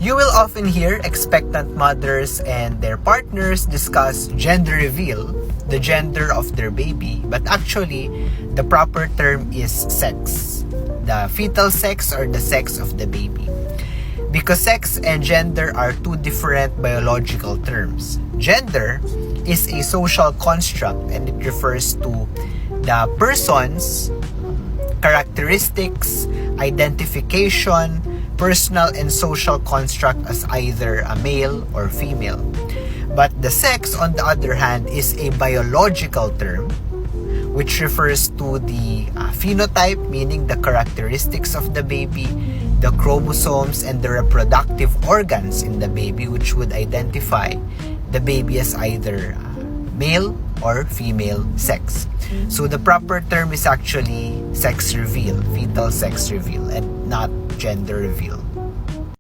You will often hear expectant mothers and their partners discuss gender reveal, the gender of their baby, but actually, the proper term is sex. The fetal sex or the sex of the baby. Because sex and gender are two different biological terms. Gender is a social construct and it refers to the person's characteristics, identification, personal and social construct as either a male or female. But the sex, on the other hand, is a biological term which refers to the phenotype, meaning the characteristics of the baby, the chromosomes, and the reproductive organs in the baby, which would identify the baby as either male or female sex. So the proper term is actually sex reveal, fetal sex reveal, and not gender reveal.